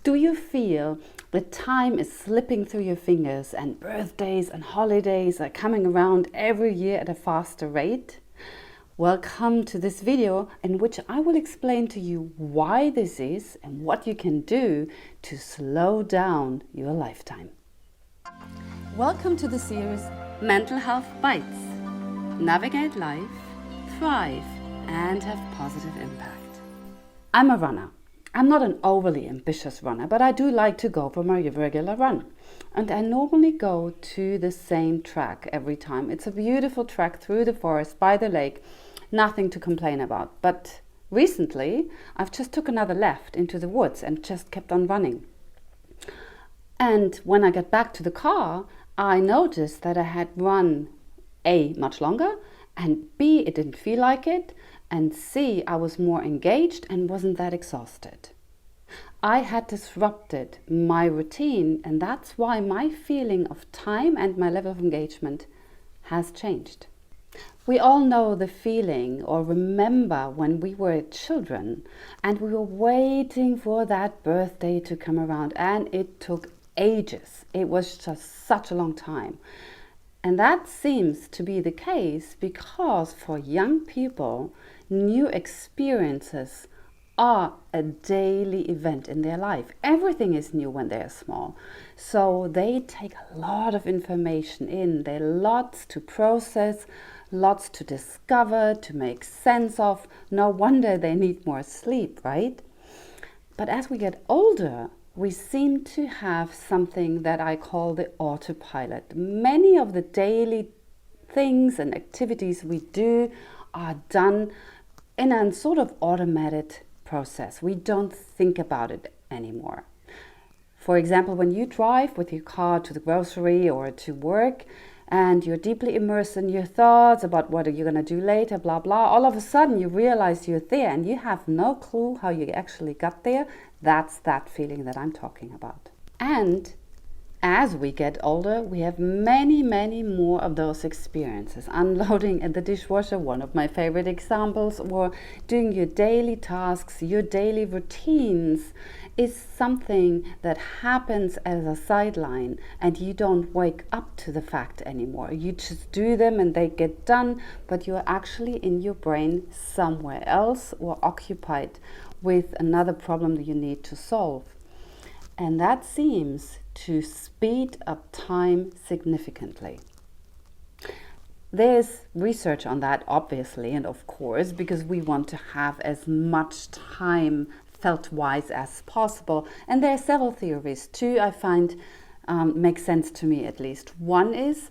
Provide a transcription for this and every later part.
Do you feel the time is slipping through your fingers and birthdays and holidays are coming around every year at a faster rate? Welcome to this video in which I will explain to you why this is and what you can do to slow down your lifetime. Welcome to the series Mental Health Bites. Navigate life, thrive, and have positive impact. I'm a runner. I'm not an overly ambitious runner, but I do like to go for my regular run. And I normally go to the same track every time. It's a beautiful track through the forest, by the lake, nothing to complain about. But recently, I've just took another left into the woods and just kept on running. And when I got back to the car, I noticed that I had run A, much longer, and B, it didn't feel like it, and C, I was more engaged and wasn't that exhausted. I had disrupted my routine, and that's why my feeling of time and my level of engagement has changed. We all know the feeling or remember when we were children and we were waiting for that birthday to come around, and it took ages. It was just such a long time. And that seems to be the case because for young people, new experiences are a daily event in their life. Everything is new when they're small. So they take a lot of information in. There are lots to process, lots to discover, to make sense of. No wonder they need more sleep, right? But as we get older, we seem to have something that I call the autopilot. Many of the daily things and activities we do are done in a sort of automated process. We don't think about it anymore. For example, when you drive with your car to the grocery or to work and you're deeply immersed in your thoughts about what are you going to do later, blah, blah, all of a sudden you realize you're there and you have no clue how you actually got there. That's that feeling that I'm talking about. And as we get older, we have many, many more of those experiences. Unloading at the dishwasher, one of my favorite examples, or doing your daily tasks, your daily routines is something that happens as a sideline and you don't wake up to the fact anymore. You just do them and they get done, but you're actually in your brain somewhere else or occupied with another problem that you need to solve. And that seems to speed up time significantly. There's research on that, obviously, and of course, because we want to have as much time felt-wise as possible. And there are several theories. Two I find make sense to me at least. One is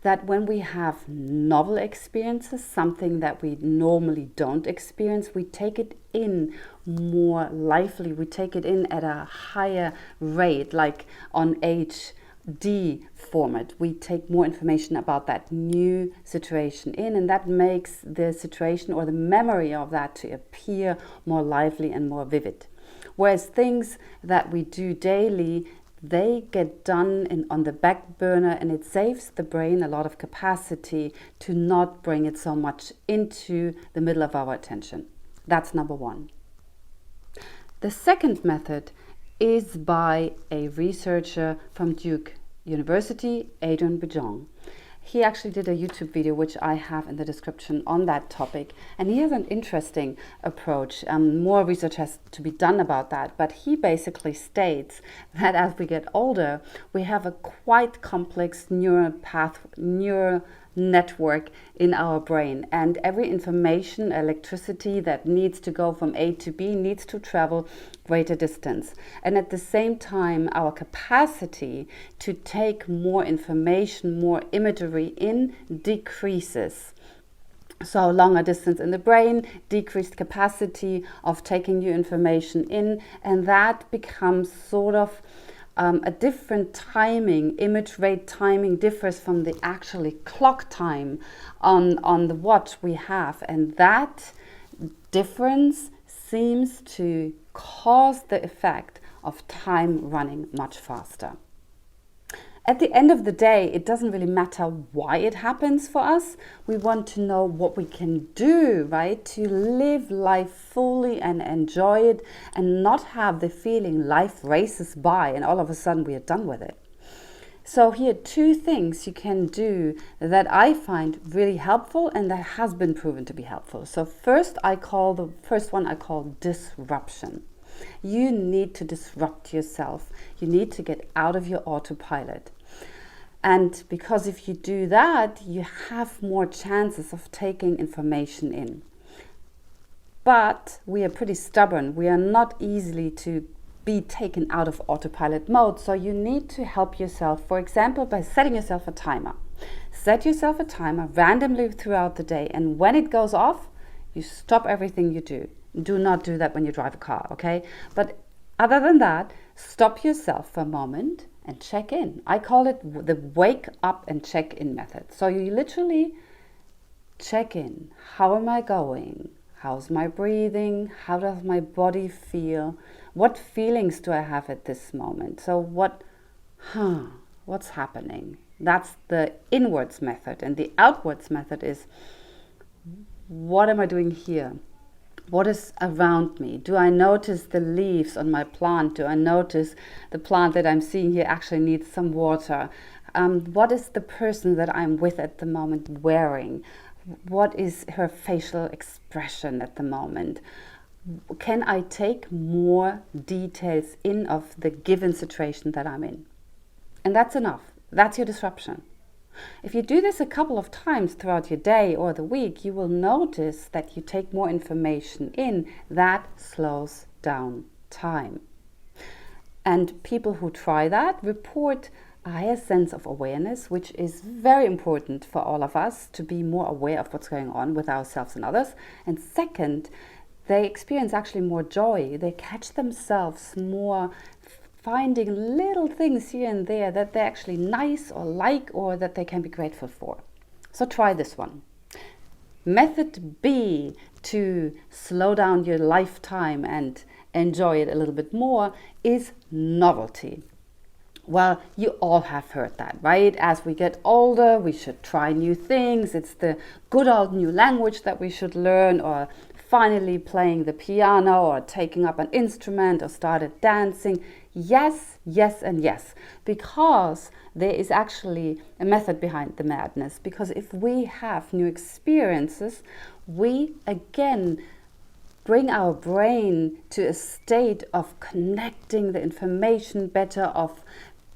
that when we have novel experiences, something that we normally don't experience, we take it in more lively, we take it in at a higher rate, like on HD format. We take more information about that new situation in, and that makes the situation or the memory of that to appear more lively and more vivid. Whereas things that we do daily, they get done on the back burner, and it saves the brain a lot of capacity to not bring it so much into the middle of our attention. That's number one. The second method is by a researcher from Duke University, Bejan. He actually did a YouTube video, which I have in the description on that topic. And he has an interesting approach. More research has to be done about that. But he basically states that as we get older, we have a quite complex neural network in our brain. And every information, electricity that needs to go from A to B needs to travel greater distance. And at the same time, our capacity to take more information, more imagery in decreases. So longer distance in the brain, decreased capacity of taking new information in, and that becomes sort of a different timing. Image rate timing differs from the actually clock time on the watch we have, and that difference seems to cause the effect of time running much faster. At the end of the day, it doesn't really matter why it happens for us. We want to know what we can do, right? To live life fully and enjoy it and not have the feeling life races by and all of a sudden we are done with it. So here are 2 things you can do that I find really helpful and that has been proven to be helpful. So the first one I call disruption. You need to disrupt yourself. You need to get out of your autopilot. And because if you do that, you have more chances of taking information in. But we are pretty stubborn. We are not easily to be taken out of autopilot mode. So you need to help yourself, for example, by setting yourself a timer. Set yourself a timer randomly throughout the day. And when it goes off, you stop everything you do. Do not do that when you drive a car, okay? But other than that, stop yourself for a moment and check in. I call it the wake up and check in method. So you literally check in. How am I going? How's my breathing? How does my body feel? What feelings do I have at this moment? So what's happening? That's the inwards method. And the outwards method is, what am I doing here? What is around me? Do I notice the leaves on my plant? Do I notice the plant that I'm seeing here actually needs some water? What is the person that I'm with at the moment wearing? What is her facial expression at the moment? Can I take more details in of the given situation that I'm in? And that's enough. That's your disruption. If you do this a couple of times throughout your day or the week, you will notice that you take more information in. That slows down time. And people who try that report a higher sense of awareness, which is very important for all of us to be more aware of what's going on with ourselves and others. And second, they experience actually more joy. They catch themselves more finding little things here and there that they're actually nice or like or that they can be grateful for. So try this one. Method B to slow down your lifetime and enjoy it a little bit more is novelty. Well, you all have heard that, right? As we get older, we should try new things. It's the good old new language that we should learn, or finally playing the piano, or taking up an instrument, or started dancing. Yes, yes, and yes, because there is actually a method behind the madness. Because if we have new experiences, we again bring our brain to a state of connecting the information better, of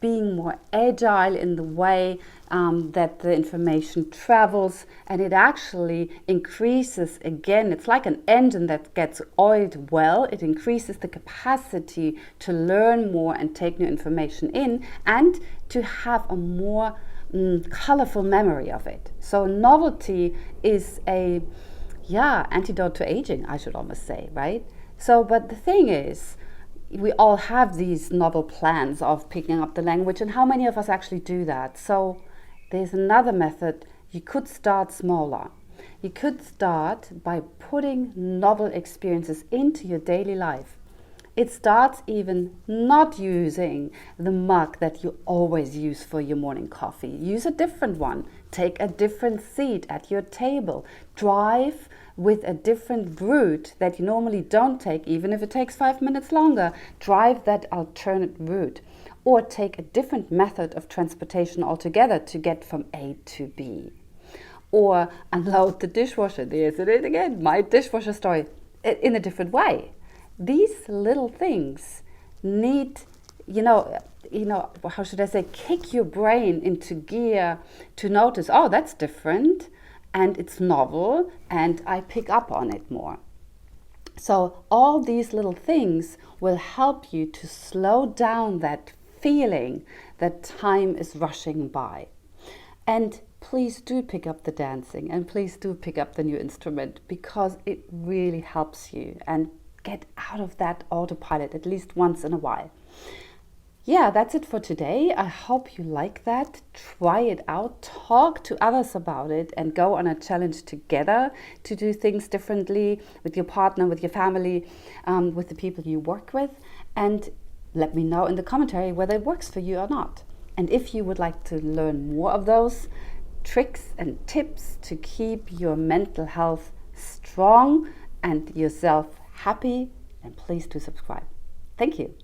being more agile in the way that the information travels, and it actually increases, again, it's like an engine that gets oiled well. It increases the capacity to learn more and take new information in, and to have a more colorful memory of it. So novelty is a antidote to aging, I should almost say, right? So, but the thing is, we all have these novel plans of picking up the language, and how many of us actually do that? So there's another method. You could start smaller. You could start by putting novel experiences into your daily life. It starts even not using the mug that you always use for your morning coffee. Use a different one. Take a different seat at your table. Drive with a different route that you normally don't take, even if it takes 5 minutes longer. Drive that alternate route. Or take a different method of transportation altogether to get from A to B. Or unload the dishwasher. There's it again, my dishwasher story, in a different way. These little things need, how should I say, kick your brain into gear to notice, oh, that's different, and it's novel, and I pick up on it more. So all these little things will help you to slow down that feeling that time is rushing by. And please do pick up the dancing, and please do pick up the new instrument, because it really helps you, and get out of that autopilot at least once in a while. Yeah, that's it for today. I hope you like that. Try it out, talk to others about it, and go on a challenge together to do things differently with your partner, with your family, with the people you work with, and let me know in the commentary whether it works for you or not. And if you would like to learn more of those tricks and tips to keep your mental health strong and yourself happy, then please do subscribe. Thank you.